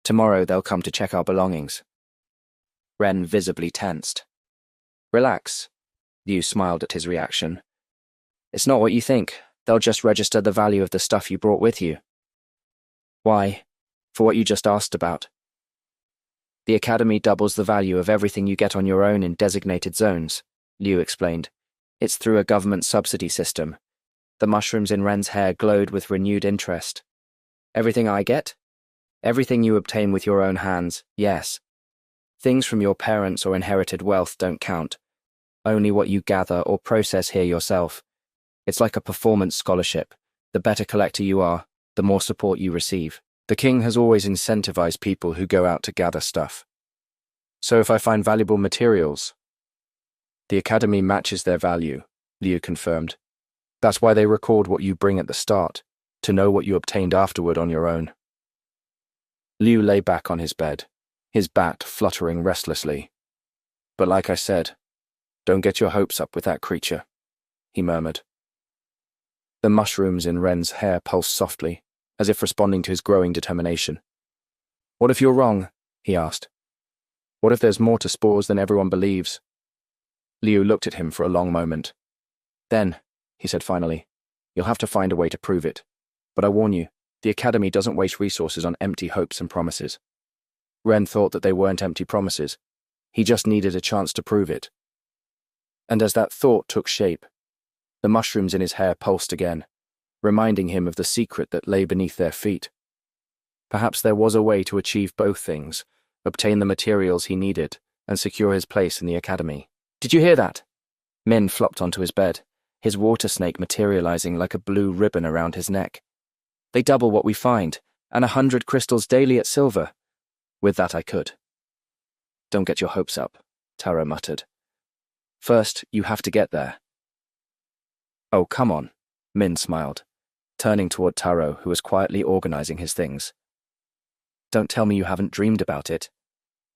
Tomorrow they'll come to check our belongings. Ren visibly tensed. Relax. Liu smiled at his reaction. It's not what you think. They'll just register the value of the stuff you brought with you. Why? For what you just asked about. The Academy doubles the value of everything you get on your own in designated zones, Liu explained. It's through a government subsidy system. The mushrooms in Ren's hair glowed with renewed interest. Everything I get? Everything you obtain with your own hands, yes. Things from your parents or inherited wealth don't count. Only what you gather or process here yourself. It's like a performance scholarship. The better collector you are, the more support you receive. The king has always incentivized people who go out to gather stuff. So if I find valuable materials, the Academy matches their value, Liu confirmed. That's why they record what you bring at the start, to know what you obtained afterward on your own. Liu lay back on his bed, his bat fluttering restlessly. But like I said, don't get your hopes up with that creature, he murmured. The mushrooms in Ren's hair pulsed softly, as if responding to his growing determination. What if you're wrong? He asked. What if there's more to spores than everyone believes? Liu looked at him for a long moment. Then, he said finally, you'll have to find a way to prove it. But I warn you, the Academy doesn't waste resources on empty hopes and promises. Ren thought that they weren't empty promises. He just needed a chance to prove it. And as that thought took shape, the mushrooms in his hair pulsed again, reminding him of the secret that lay beneath their feet. Perhaps there was a way to achieve both things, obtain the materials he needed, and secure his place in the Academy. Did you hear that? Min flopped onto his bed, his water snake materializing like a blue ribbon around his neck. They double what we find, and 100 crystals daily at silver. With that I could. Don't get your hopes up, Taro muttered. First, you have to get there. Oh, come on, Min smiled, turning toward Taro, who was quietly organizing his things. Don't tell me you haven't dreamed about it.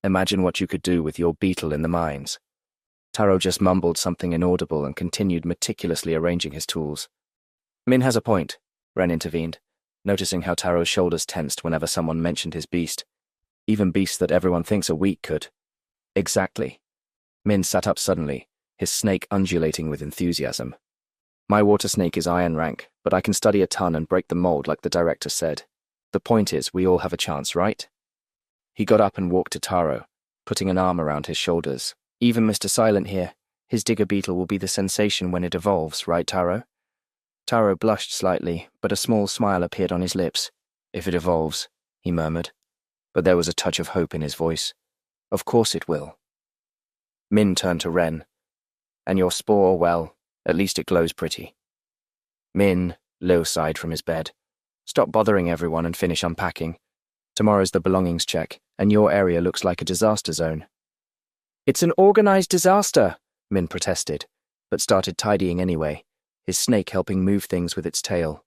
Imagine what you could do with your beetle in the mines. Taro just mumbled something inaudible and continued meticulously arranging his tools. Min has a point, Ren intervened, noticing how Taro's shoulders tensed whenever someone mentioned his beast. Even beasts that everyone thinks are weak could. Exactly. Min sat up suddenly, his snake undulating with enthusiasm. My water snake is iron rank, but I can study a ton and break the mold like the director said. The point is, we all have a chance, right? He got up and walked to Taro, putting an arm around his shoulders. Even Mr. Silent here, his digger beetle will be the sensation when it evolves, right, Taro? Taro blushed slightly, but a small smile appeared on his lips. If it evolves, he murmured. But there was a touch of hope in his voice. Of course it will. Min turned to Ren. And your spore, well, at least it glows pretty. Min, Liu sighed from his bed. Stop bothering everyone and finish unpacking. Tomorrow's the belongings check, and your area looks like a disaster zone. It's an organized disaster, Min protested, but started tidying anyway, his snake helping move things with its tail.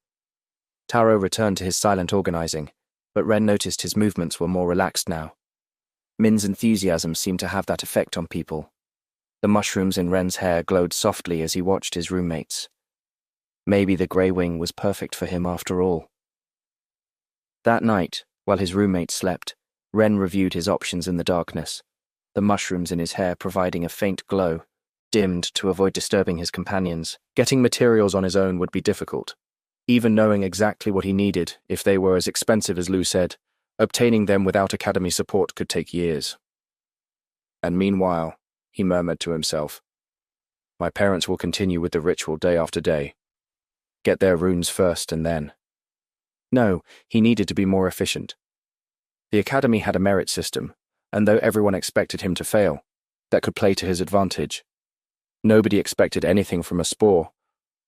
Taro returned to his silent organizing, but Ren noticed his movements were more relaxed now. Min's enthusiasm seemed to have that effect on people. The mushrooms in Ren's hair glowed softly as he watched his roommates. Maybe the Grey Wing was perfect for him after all. That night, while his roommates slept, Ren reviewed his options in the darkness, the mushrooms in his hair providing a faint glow, dimmed to avoid disturbing his companions. Getting materials on his own would be difficult. Even knowing exactly what he needed, if they were as expensive as Liu said, obtaining them without Academy support could take years. And meanwhile, he murmured to himself, my parents will continue with the ritual day after day. Get their runes first and then. No, he needed to be more efficient. The Academy had a merit system, and though everyone expected him to fail, that could play to his advantage. Nobody expected anything from a spore,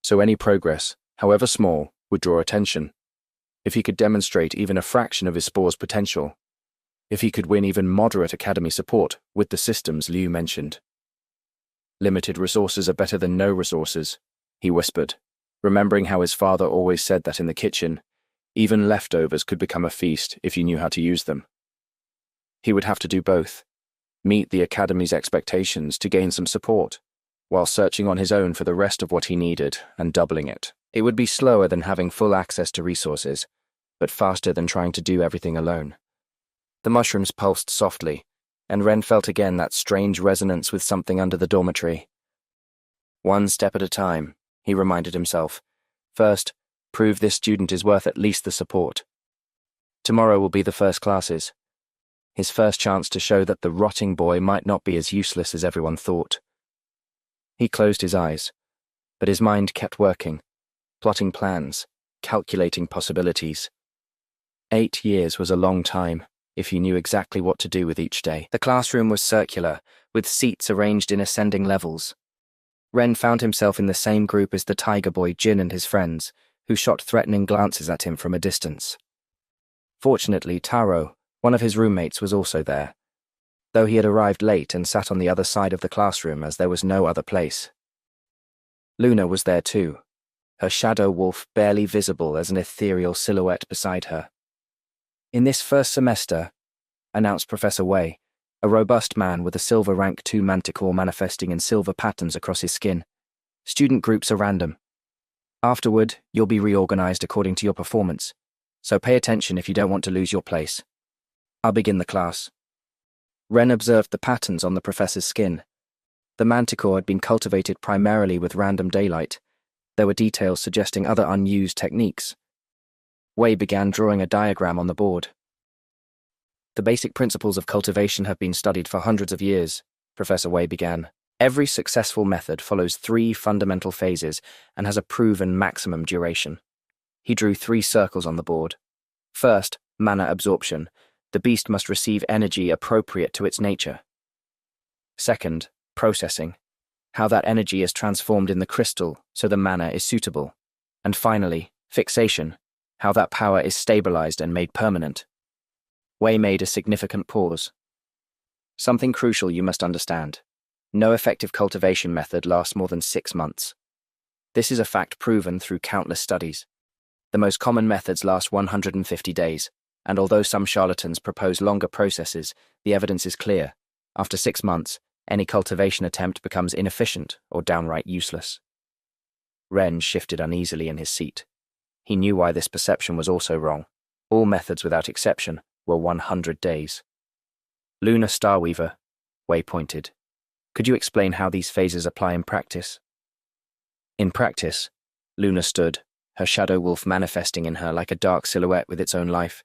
so any progress, however small, would draw attention. If he could demonstrate even a fraction of his spore's potential, if he could win even moderate Academy support with the systems Liu mentioned. Limited resources are better than no resources, he whispered, remembering how his father always said that in the kitchen, even leftovers could become a feast if you knew how to use them. He would have to do both, meet the Academy's expectations to gain some support, while searching on his own for the rest of what he needed and doubling it. It would be slower than having full access to resources, but faster than trying to do everything alone. The mushrooms pulsed softly, and Ren felt again that strange resonance with something under the dormitory. One step at a time, he reminded himself. First, prove this student is worth at least the support. Tomorrow will be the first classes. His first chance to show that the rotting boy might not be as useless as everyone thought. He closed his eyes, but his mind kept working, plotting plans, calculating possibilities. 8 years was a long time, if he knew exactly what to do with each day. The classroom was circular, with seats arranged in ascending levels. Ren found himself in the same group as the tiger boy Jin and his friends, who shot threatening glances at him from a distance. Fortunately, Taro, one of his roommates, was also there, though he had arrived late and sat on the other side of the classroom as there was no other place. Luna was there too, her shadow wolf barely visible as an ethereal silhouette beside her. In this first semester, announced Professor Wei, a robust man with a silver rank 2 manticore manifesting in silver patterns across his skin. Student groups are random. Afterward, you'll be reorganized according to your performance, so pay attention if you don't want to lose your place. I'll begin the class. Ren observed the patterns on the professor's skin. The manticore had been cultivated primarily with random daylight. There were details suggesting other unused techniques. Wei began drawing a diagram on the board. The basic principles of cultivation have been studied for hundreds of years, Professor Wei began. Every successful method follows 3 fundamental phases and has a proven maximum duration. He drew 3 circles on the board. First, mana absorption. The beast must receive energy appropriate to its nature. Second, processing. How that energy is transformed in the crystal so the mana is suitable. And finally, fixation. How that power is stabilized and made permanent. Wei made a significant pause. Something crucial you must understand. No effective cultivation method lasts more than 6 months. This is a fact proven through countless studies. The most common methods last 150 days, and although some charlatans propose longer processes, the evidence is clear. After 6 months, any cultivation attempt becomes inefficient or downright useless. Ren shifted uneasily in his seat. He knew why this perception was also wrong. All methods without exception were 100 days. Lunar Starweaver, Wei pointed. Could you explain how these phases apply in practice? In practice, Luna stood, her shadow wolf manifesting in her like a dark silhouette with its own life.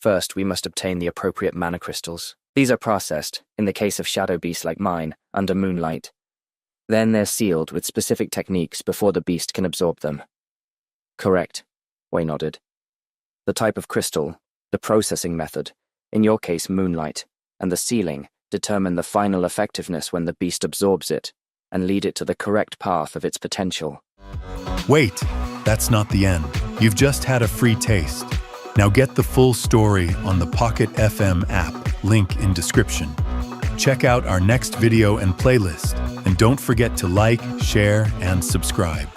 First, we must obtain the appropriate mana crystals. These are processed, in the case of shadow beasts like mine, under moonlight. Then they're sealed with specific techniques before the beast can absorb them. Correct, Wei nodded. The type of crystal, the processing method, in your case moonlight, and the sealing determine the final effectiveness when the beast absorbs it, and lead it to the correct path of its potential. Wait, that's not the end. You've just had a free taste. Now get the full story on the Pocket FM app, link in description. Check out our next video and playlist, and don't forget to like, share, and subscribe.